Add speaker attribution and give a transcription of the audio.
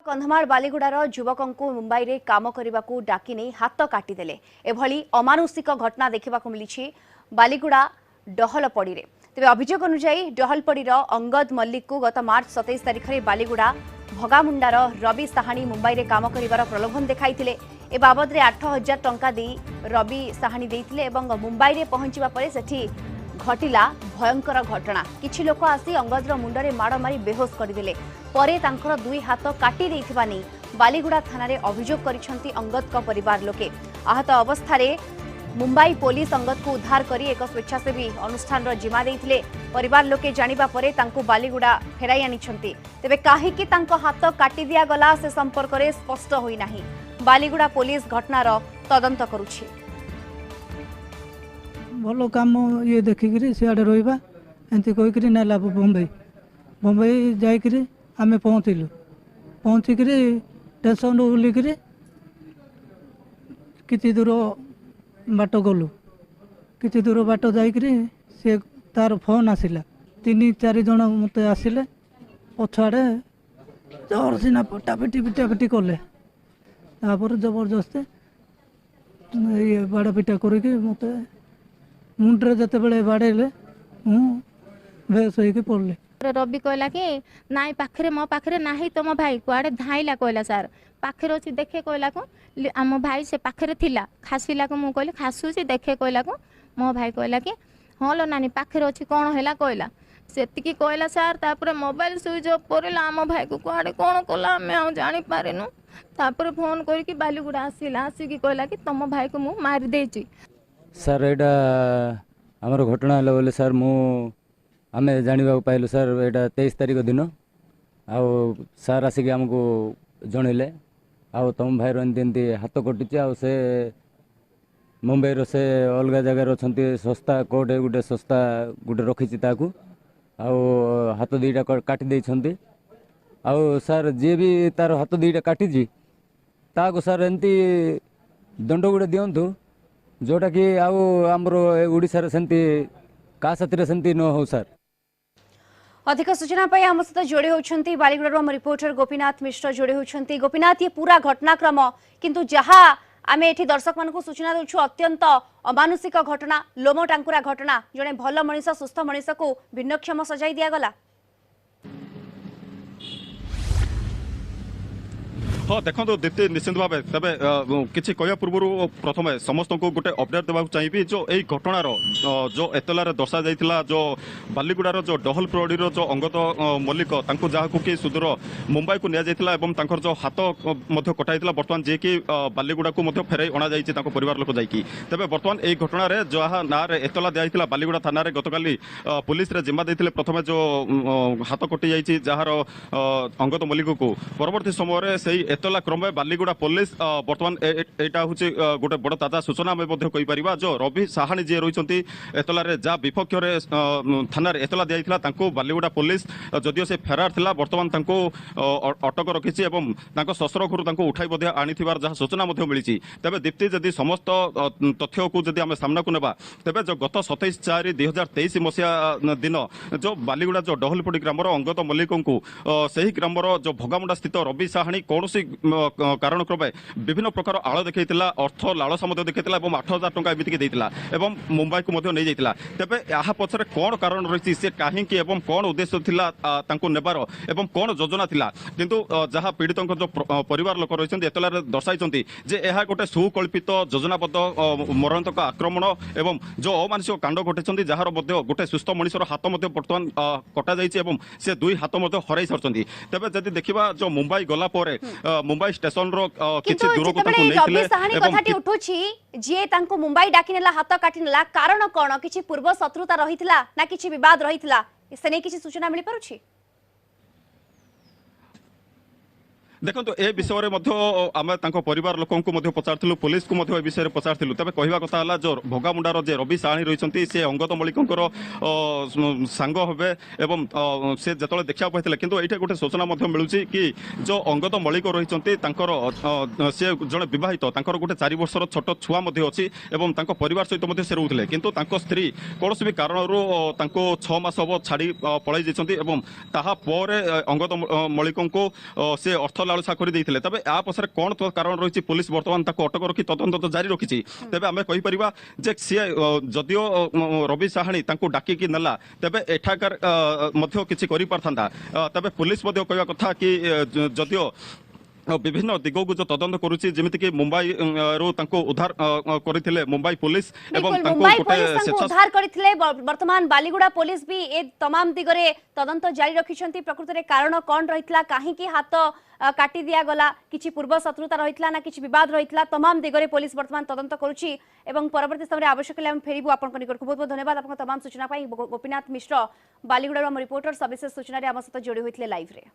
Speaker 1: कंधमाल बालीगुड़ार युवक मुंबई रे काम करने को डाकी नहीं हाथ काटिदेले एभली अमानुषिक घटना देखा मिली बालीगुड़ा डहलपड़ी रे। तेज अभियोग अनुसार डहलपड़ीर अंगद मल्लिक को गत मार्च 27 तारिख में बालीगुड़ा भगामुंडार रवि साहानी मुंबई रे काम करिवार प्रलोभन देखाइथिले। ए बाबद 8,000 टंका दे रवि साहानी देइथिले एवं मुंबई रे पहुंचवा परे सेठी घटिला भयंकर घटना। किछि लोक आसी अंगदर मुंडरे माड़ मारी बेहोश करदेले परे तांकर दुई हाथ काटी देइथिबा नै बालीगुड़ा थाना रे अभियोग करिसंती अंगद का परिवार लोके। आहत अवस्था रे मुंबई पुलिस अंगद को उद्धार करी एक स्वेच्छासेवी अनुष्ठान रो जिम्मा देइथिले। परिवार लोके जानिबा परे तांको बालीगुड़ा फेराई आनिछंती। तेबे काहेकि तांको हाथ काटी दिया गला से संपर्क रे स्पष्ट होई नाही। बालीगुड़ा पुलिस घटनार तदंत करुछि।
Speaker 2: भल कम ये देखिकी सियाड़े रहा एमती कहीकि नाला बम्बई बम्बई जाकि आम पहुँचलु पहुँचिक स्टेशन ओल्लिक कि दूर बाट गलु कि दूर बाट जाकि सी तार फोन आसला 3-4 जन मत आसिले पछाड़े जर सीना पिटापिटी पिटापिटी कले जबरदस्ती ये बाड़ा पिटा करके मत मुंड्रे जिते बड़े बाड़े बेस हो पड़े।
Speaker 3: रवि कहला कि नाई पाखरे मो पाखरे नाही तुम भाई कुआडे धाइला कहला सर पाखरे अच्छी देखे कहला को आम भाई से पाखरे थिला खासिला को मु कहली खासुची देखे कहला को मो भाई कहला कि हाँ लो नानी पाखरे अच्छी कौन है कहला सेतिकी कहला सर तापर मोबाइल स्विच ऑफ करला आम भाई को कुआडे कौन कला आम आ जानी पारेनु तापर फोन करके बालीगुड़ा आसिला आसिकी कहला कि तुम भाई को मु मारी देची।
Speaker 4: सर यहाँ आमर घटना है बोले सर आम जाना पाइलु सर यहाँ 23 तारिख दिन आउ सर आसिक आमको जनइले आउ तुम भाई एमती हाथ कटि से मुंबई रो से अलग जगार अच्छा संस्था कोर्ट गोटे संस्था गोटे रखी आउ हाथ दुईटा काटी देइछंती आउ सर जी भी तार हाथ दुईटा काटी ताको सर एमती दंड गुटे दिंतु जोटा कि आमर ओडिशा सेमती का साथी सेमती न हो सर।
Speaker 1: अधिक सूचना पाई आम सहित जोड़े होती बालीगुड़ा आम रिपोर्टर गोपीनाथ मिश्र जोड़े होती। गोपीनाथ ये पूरा घटनाक्रम किंतु जहाँ आम ये दर्शक मान सूचना दौर अत्यंत अमानुषिक घटना लोम टांकुरा घटना जड़े भल मनीष सुस्थ मनीष को भिन्नक्षम सजाई दिगला।
Speaker 5: हाँ देखो दीप्ति निश्चित भाव तेज किसी कह पूर्व प्रथम समस्त को गोटे अपडेट देवाक चाहिए जो यही घटनार जो एतलार दर्शा जाइथिला जो बालीगुड़ार जो डहलपड़ी जो अंगद मल्लिक जहाँ कि सुदूर मुंबई को निया एवं जो हाथ कटाई बर्तमान जी कि बालीगुड़ा को फेरई अणा जाइए परिवार लोक जाकि तेज बर्तमान यही घटना जहाँ ना एतला दिया बालीगुड़ा थाना गतकाली पुलिस जिम्मा देते प्रथम जो हाथ कटि जाइए जार अंगद मल्लिक को परवर्ती समय से एतला क्रमे बालीगुड़ा पुलिस बर्तमान एटा हूँ गोटे बड़ ताजा सूचना आम कहीपर जो रवि साहानी जी रही एतलार जहाँ विपक्ष थाना एतला दिया बालीगुड़ा पुलिस जदिव से फेरार थिला बर्तमान अटक रखी शस्त्र घर उठाई आनी जहाँ सूचना मिली। तेज दीप्ति जदि समस्त तथ्य को जदि आम सामना को नेबा तेज जो गत 27/4/2023 मसीहा दिन जो बालीगुड़ा जो डहलपड़ी ग्रामर अंगद मल्लिक को सही ग्रामर जो भगामुंडा स्थित रवि साहानी कौन कारण क्रमे विभिन्न प्रकार आड़ देखा अर्थ लालसा देखा 8,000 टंका एमती देता एवं मुंबई को नहीं जाता तेज यहाँ पछरे कौन कारण रही सी कहीं कौन उद्देश्य था नेबार एवं कौन योजना था किंतु जहाँ पीड़ित जो परिवार लोक रही एतलार दर्शाई जे यह गोटे सुकल्पित योजनाबद्ध मरणतक आक्रमण एवं जो अमानुषिक कांड घटे जार गोटे सुस्थ मनीषर हाथ बर्तमान कटा जाइए से दुई हाथ हर सारी तेज जदि देखा जो मुंबई गला मुंबई स्टेशन रो किछि दूर को ताको
Speaker 1: रवि साहानी कथाटी उठुछि जे तांको मुंबई डाकिनेला हाथ काटिनेला कारण कोन किछि पूर्व शत्रुता रहितला ना किछि विवाद रहितला से नै किछि सूचना मिली पारुछि।
Speaker 5: देखो ए विषय में आम परिवार लोक पचारू पुलिस को विषय पचारू तेज कहवा कथा जो भगामुंडार जे रवि साहानी रही सी अंगद मल्लिक सांग हे एवं से जो देखा पाई किंतु ये गोटे सूचना मिलूँ कि जो अंगद मल्लिक रही सी जड़े बहित गोटे 4 वर्षर छोट छुआ अच्छी एवं परिवार सहित से रोते किंतु स्त्री कौन भी कारण 6 मास हम छाड़ी पलि जाइए अंगद मल्लिक को से अर्थ लालसा कर देइथिले तबे आ पछरे कोन तो कारण रहिछि पुलिस वर्तमान ताको अटक रखी तदंत तो जारी रखिछि तबे आमे कहि परिबा जे से जदियो रवि साहानी तांको डाकी कि नला तबे एठाकर मध्य किछि करि परथांदा तबे पुलिस मध्य कहवा कथा कि जदियो विभिन्न दिगो को जो तदंत करुछि जेमिति कि मुंबई रो तांको उद्धार करिथिले मुंबई पुलिस एवं तांको
Speaker 1: मुंबई
Speaker 5: गोटे
Speaker 1: पुलिस तांको उद्धार करथिले वर्तमान बालीगुड़ा पुलिस भी ए तमाम दिगरे तदंत जारी रखिछंती प्रकृत रे कारण कोन रहितला काहे कि हाथ काटी दिया गला किछि पूर्व शत्रुता रहितला ना किछि विवाद रहितला तमाम दिगरे पुलिस वर्तमान तदंत करुछि एवं परवर्ती समय आवश्यक ले हम फेरिबु आपन निकट को बहुत बहुत धन्यवाद आपन तमाम सूचना पाई गोपीनाथ मिश्र बालीगुड़ा रो रिपोर्टर सविशेष सूचना रे हम सहित जोड़ी होइतले लाइव रे।